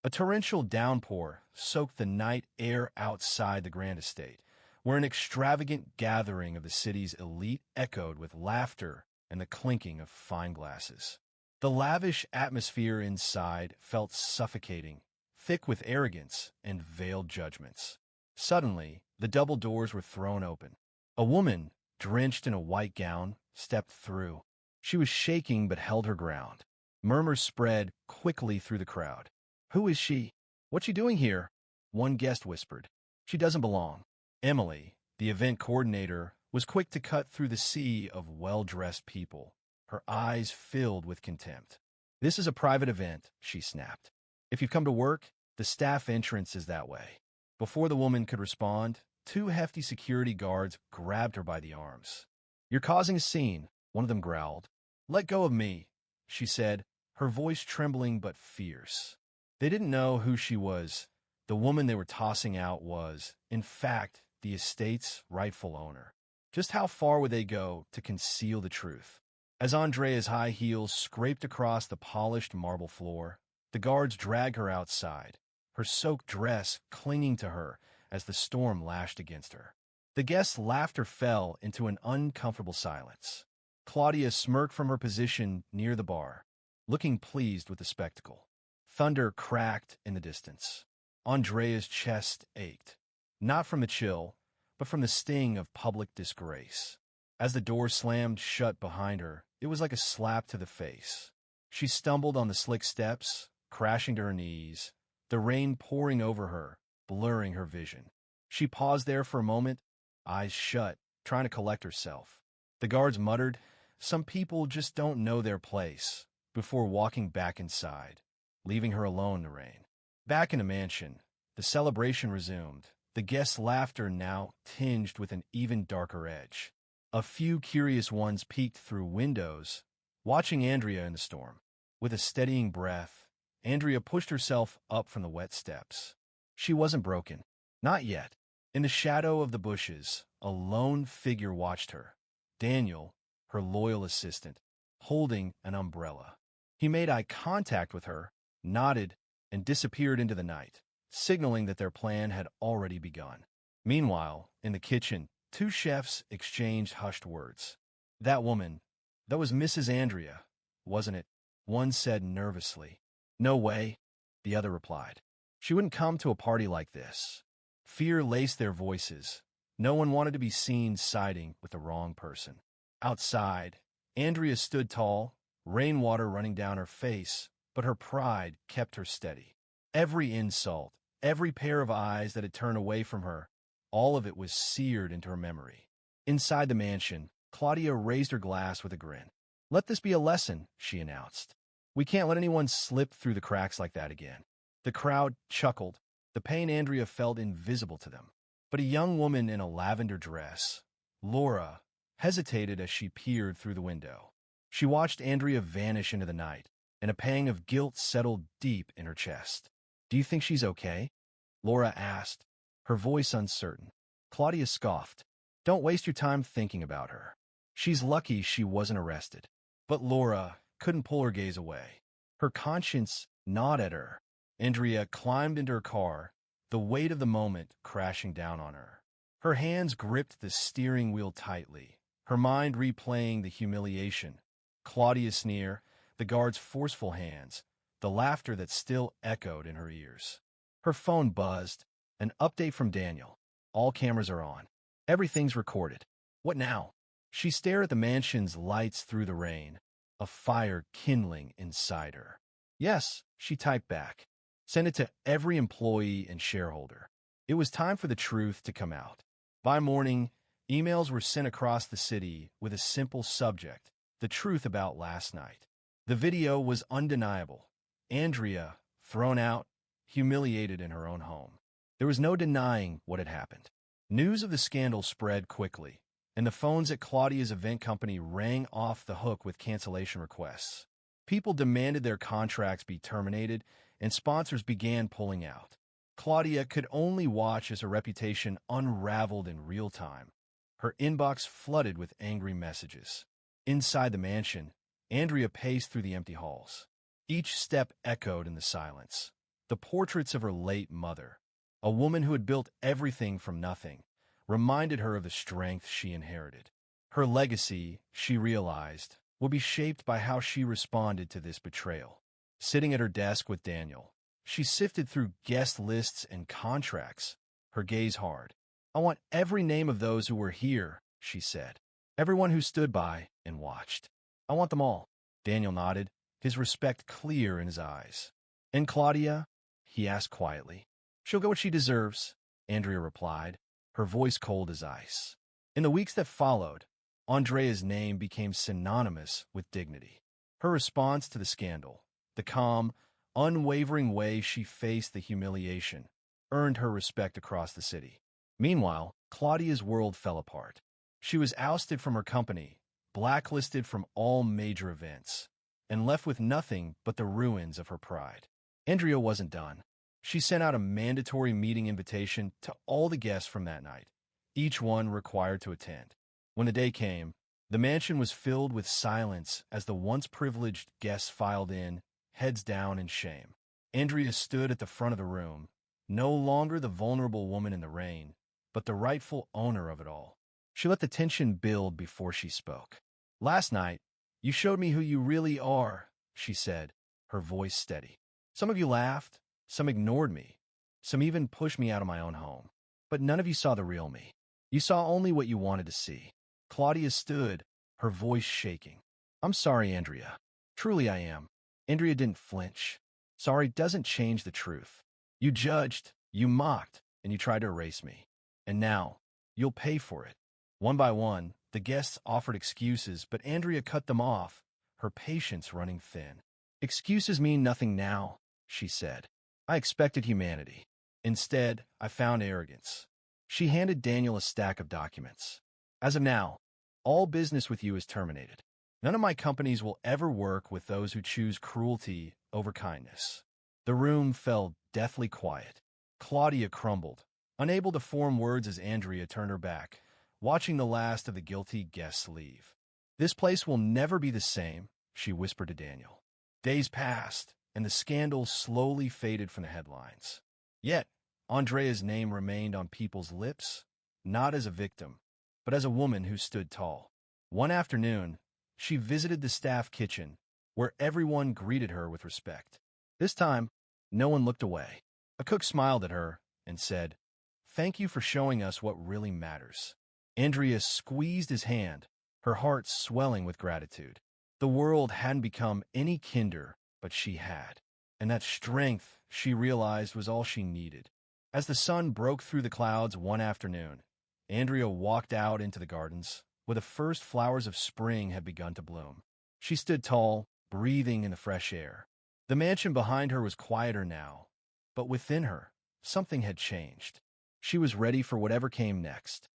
A torrential downpour soaked the night air outside the grand estate, where an extravagant gathering of the city's elite echoed with laughter and the clinking of fine glasses. The lavish atmosphere inside felt suffocating, thick with arrogance and veiled judgments. Suddenly, the double doors were thrown open. A woman, drenched in a white gown, stepped through. She was shaking but held her ground. Murmurs spread quickly through the crowd. "Who is she? What's she doing here?" One guest whispered. "She doesn't belong." Emily, the event coordinator, was quick to cut through the sea of well-dressed people, her eyes filled with contempt. "This is a private event," she snapped. "If you've come to work, the staff entrance is that way." Before the woman could respond, two hefty security guards grabbed her by the arms. "You're causing a scene," one of them growled. "Let go of me," she said, her voice trembling but fierce. They didn't know who she was. The woman they were tossing out was, in fact, the estate's rightful owner. Just how far would they go to conceal the truth? As Andrea's high heels scraped across the polished marble floor, the guards dragged her outside, her soaked dress clinging to her as the storm lashed against her. The guests' laughter fell into an uncomfortable silence. Claudia smirked from her position near the bar, looking pleased with the spectacle. Thunder cracked in the distance. Andrea's chest ached, not from the chill, but from the sting of public disgrace. As the door slammed shut behind her, it was like a slap to the face. She stumbled on the slick steps, crashing to her knees, the rain pouring over her, blurring her vision. She paused there for a moment, eyes shut, trying to collect herself. The guards muttered, "Some people just don't know their place," before walking back inside, leaving her alone in the rain. Back in the mansion, the celebration resumed, the guests' laughter now tinged with an even darker edge. A few curious ones peeked through windows, watching Andrea in the storm. With a steadying breath, Andrea pushed herself up from the wet steps. She wasn't broken. Not yet. In the shadow of the bushes, a lone figure watched her. Daniel, her loyal assistant, holding an umbrella. He made eye contact with her, nodded, and disappeared into the night, signaling that their plan had already begun. Meanwhile, in the kitchen, two chefs exchanged hushed words. "That woman, that was Mrs. Andrea, wasn't it?" One said nervously. "No way," the other replied. "She wouldn't come to a party like this." Fear laced their voices. No one wanted to be seen siding with the wrong person. Outside, Andrea stood tall, rainwater running down her face, but her pride kept her steady. Every insult, every pair of eyes that had turned away from her, all of it was seared into her memory. Inside the mansion, Claudia raised her glass with a grin. "Let this be a lesson," she announced. "We can't let anyone slip through the cracks like that again." The crowd chuckled, the pain Andrea felt invisible to them. But a young woman in a lavender dress, Laura, hesitated as she peered through the window. She watched Andrea vanish into the night, and a pang of guilt settled deep in her chest. "Do you think she's okay?" Laura asked, her voice uncertain. Claudia scoffed. "Don't waste your time thinking about her. She's lucky she wasn't arrested." But Laura couldn't pull her gaze away. Her conscience gnawed at her. Andrea climbed into her car, the weight of the moment crashing down on her. Her hands gripped the steering wheel tightly, her mind replaying the humiliation. Claudia's sneer, the guard's forceful hands, the laughter that still echoed in her ears. Her phone buzzed. An update from Daniel. "All cameras are on. Everything's recorded." What now? She stared at the mansion's lights through the rain, a fire kindling inside her. "Yes," she typed back. Send it to every employee and shareholder. It was time for the truth to come out. By morning, emails were sent across the city with a simple subject: the truth about last night. The video was undeniable. Andrea, thrown out, humiliated in her own home. There was no denying what had happened. News of the scandal spread quickly, and the phones at Claudia's event company rang off the hook with cancellation requests. People demanded their contracts be terminated, and sponsors began pulling out. Claudia could only watch as her reputation unraveled in real time. Her inbox flooded with angry messages. Inside the mansion, Andrea paced through the empty halls. Each step echoed in the silence. the portraits of her late mother, a woman who had built everything from nothing, reminded her of the strength she inherited. Her legacy, she realized, would be shaped by how she responded to this betrayal. Sitting at her desk with Daniel, she sifted through guest lists and contracts, her gaze hard. "I want every name of those who were here," she said. "Everyone who stood by and watched. I want them all." Daniel nodded, his respect clear in his eyes. "And Claudia?" he asked quietly. "She'll get what she deserves," Andrea replied, her voice cold as ice. In the weeks that followed, Andrea's name became synonymous with dignity. Her response to the scandal, the calm, unwavering way she faced the humiliation, earned her respect across the city. Meanwhile, Claudia's world fell apart. She was ousted from her company, blacklisted from all major events, and left with nothing but the ruins of her pride. Andrea wasn't done. She sent out a mandatory meeting invitation to all the guests from that night, each one required to attend. When the day came, the mansion was filled with silence as the once privileged guests filed in, heads down in shame. Andrea stood at the front of the room, no longer the vulnerable woman in the rain, but the rightful owner of it all. She let the tension build before she spoke. "Last night, you showed me who you really are," she said, her voice steady. "Some of you laughed, some ignored me, some even pushed me out of my own home. But none of you saw the real me. You saw only what you wanted to see." Claudia stood, her voice shaking. "I'm sorry, Andrea. Truly I am." Andrea didn't flinch. "Sorry doesn't change the truth. You judged, you mocked, and you tried to erase me. And now, you'll pay for it." One by one, the guests offered excuses, but Andrea cut them off, her patience running thin. "Excuses mean nothing now," she said. "I expected humanity. Instead, I found arrogance." She handed Daniel a stack of documents. "As of now, all business with you is terminated. None of my companies will ever work with those who choose cruelty over kindness." The room fell deathly quiet. Claudia crumbled, unable to form words as Andrea turned her back, watching the last of the guilty guests leave. "This place will never be the same," she whispered to Daniel. Days passed, and the scandal slowly faded from the headlines. Yet, Andrea's name remained on people's lips, not as a victim, but as a woman who stood tall. One afternoon, she visited the staff kitchen, where everyone greeted her with respect. This time, no one looked away. A cook smiled at her and said, "Thank you for showing us what really matters." Andrea squeezed his hand, her heart swelling with gratitude. The world hadn't become any kinder, but she had. And that strength, she realized, was all she needed. As the sun broke through the clouds one afternoon, Andrea walked out into the gardens, where the first flowers of spring had begun to bloom. She stood tall, breathing in the fresh air. The mansion behind her was quieter now, but within her, something had changed. She was ready for whatever came next.